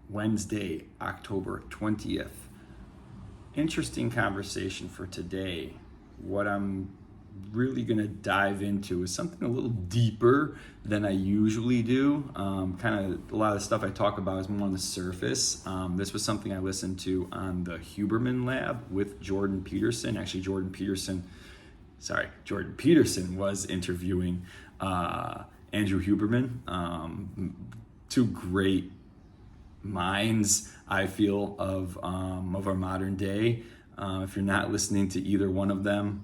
Wednesday, October 20th. Interesting conversation for today. What I'm really going to dive into is something a little deeper than I usually do. Kind of a lot of the stuff I talk about is more on the surface. This was something I listened to on the Huberman Lab with Jordan Peterson. Actually, Jordan Peterson was interviewing Andrew Huberman. Two great minds, I feel, of our modern day. If you're not listening to either one of them,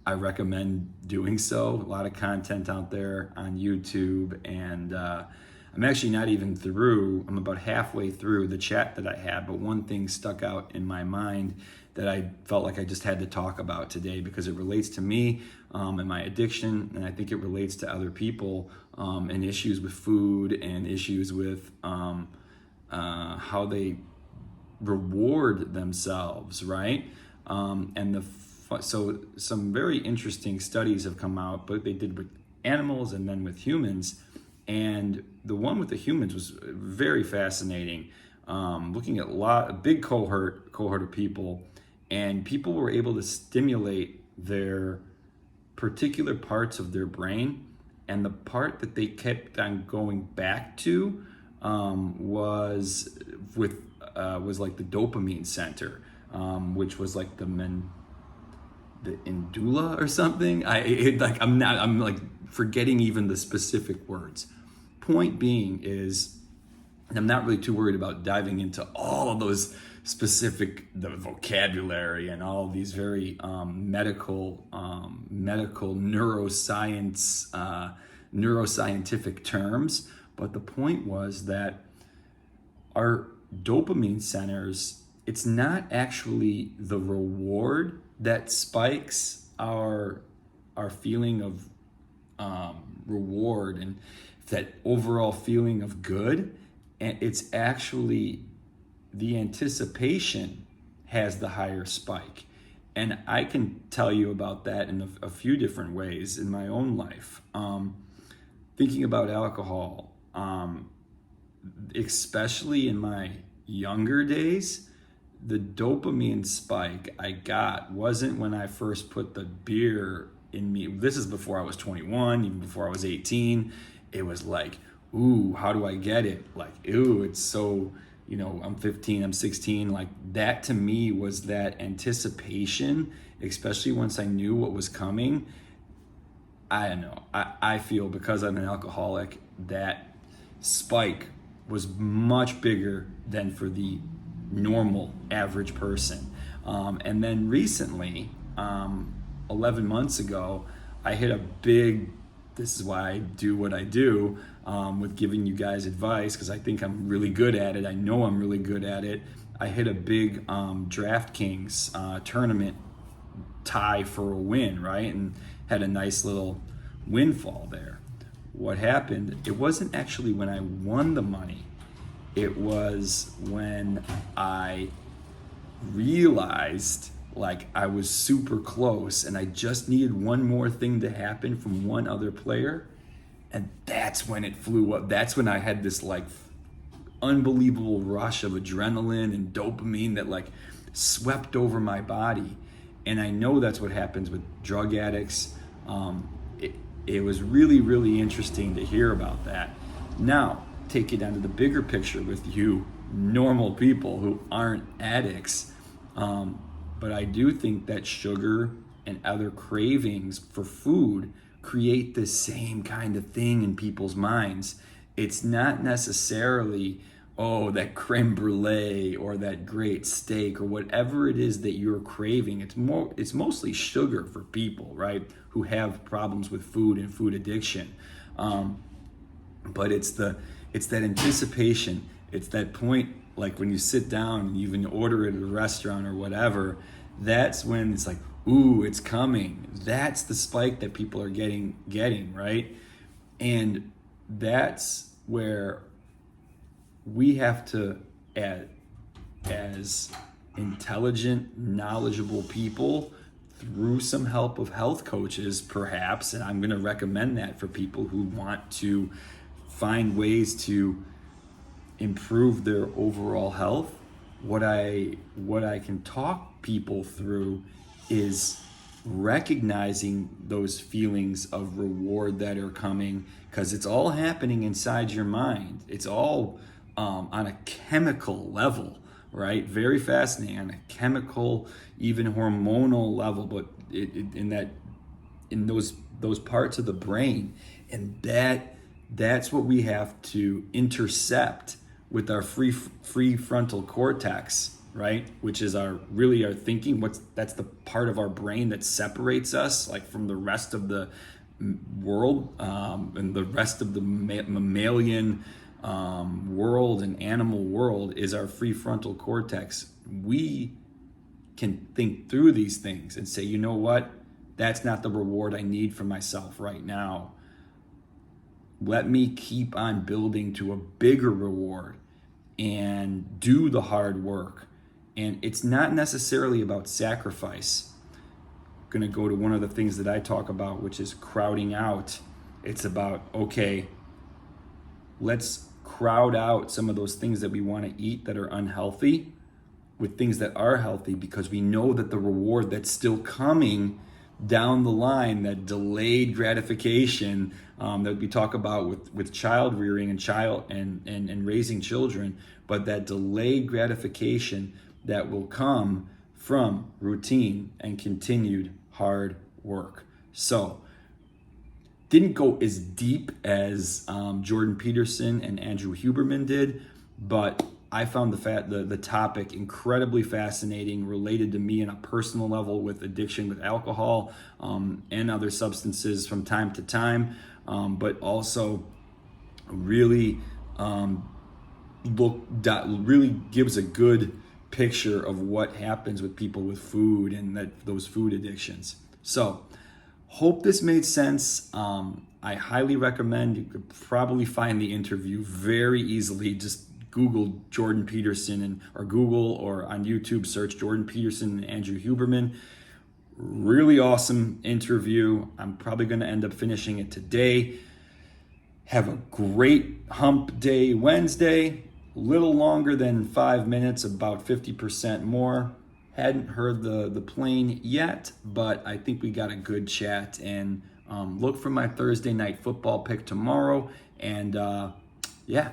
I recommend doing so. A lot of content out there on YouTube, and I'm actually not even through. I'm about halfway through the chat that I had, but one thing stuck out in my mind that I felt like I just had to talk about today because it relates to me and my addiction, and I think it relates to other people and issues with food and issues with how they reward themselves, right? So some very interesting studies have come out, but they did with animals and then with humans. And the one with the humans was very fascinating. Looking at a big cohort of people, and people were able to stimulate their particular parts of their brain, and the part that they kept on going back to was like the dopamine center, which was like the indula or something. I'm like forgetting even the specific words. Point being is, and I'm not really too worried about diving into all of those the vocabulary and all of these very medical neuroscientific terms. But the point was that our dopamine centers, it's not actually the reward that spikes our feeling of reward and that overall feeling of good, and it's actually the anticipation has the higher spike. And I can tell you about that in a few different ways in my own life. Thinking about alcohol, especially in my younger days, the dopamine spike I got wasn't when I first put the beer in me. This is before I was 21, even before I was 18. It was like, ooh, how do I get it? Like, ooh, it's so, I'm 15, I'm 16. Like, that to me was that anticipation, especially once I knew what was coming. I don't know. I feel because I'm an alcoholic, that spike was much bigger than for the normal average person. And then recently, 11 months ago, I hit this is why I do what I do with giving you guys advice, because I think I'm really good at it. I know I'm really good at it. I hit a big DraftKings tournament tie for a win, right? And had a nice little windfall there. What happened, it wasn't actually when I won the money. It was when I realized like I was super close and I just needed one more thing to happen from one other player. And that's when it flew up. That's when I had this like unbelievable rush of adrenaline and dopamine that like swept over my body. And I know that's what happens with drug addicts. It was really, really interesting to hear about that. Now, take it down to the bigger picture with you normal people who aren't addicts. But I do think that sugar and other cravings for food create the same kind of thing in people's minds. It's not necessarily, that creme brulee or that great steak or whatever it is that you're craving. It's mostly sugar for people, right, who have problems with food and food addiction. But it's that anticipation. It's that point, like when you sit down and you even order at a restaurant or whatever, that's when it's like, ooh, it's coming. That's the spike that people are getting, right? And that's where we have to, as intelligent, knowledgeable people, through some help of health coaches, perhaps, and I'm going to recommend that for people who want to find ways to improve their overall health, what I can talk people through is recognizing those feelings of reward that are coming, because it's all happening inside your mind. It's all on a chemical level, right? Very fascinating on a chemical, even hormonal level, but in those parts of the brain, and that's what we have to intercept with our free frontal cortex, right? Which is our thinking. That's the part of our brain that separates us like from the rest of the world, and the rest of the mammalian world and animal world is our free frontal cortex. We can think through these things and say, you know what? That's not the reward I need for myself right now. Let me keep on building to a bigger reward and do the hard work. And it's not necessarily about sacrifice. I'm going to go to one of the things that I talk about, which is crowding out. It's about, okay, let's crowd out some of those things that we want to eat that are unhealthy with things that are healthy, because we know that the reward that's still coming down the line, that delayed gratification that we talk about with child rearing and raising children, but that delayed gratification that will come from routine and continued hard work. So didn't go as deep as Jordan Peterson and Andrew Huberman did, but I found the topic incredibly fascinating, related to me on a personal level with addiction with alcohol and other substances from time to time, but also really really gives a good picture of what happens with people with food and those food addictions. So hope this made sense. I highly recommend. You could probably find the interview very easily. Just Google Jordan Peterson or Google or on YouTube search Jordan Peterson and Andrew Huberman. Really awesome interview. I'm probably going to end up finishing it today. Have a great hump day Wednesday. A little longer than 5 minutes, about 50% more. Hadn't heard the plane yet, but I think we got a good chat. And look for my Thursday night football pick tomorrow. And yeah,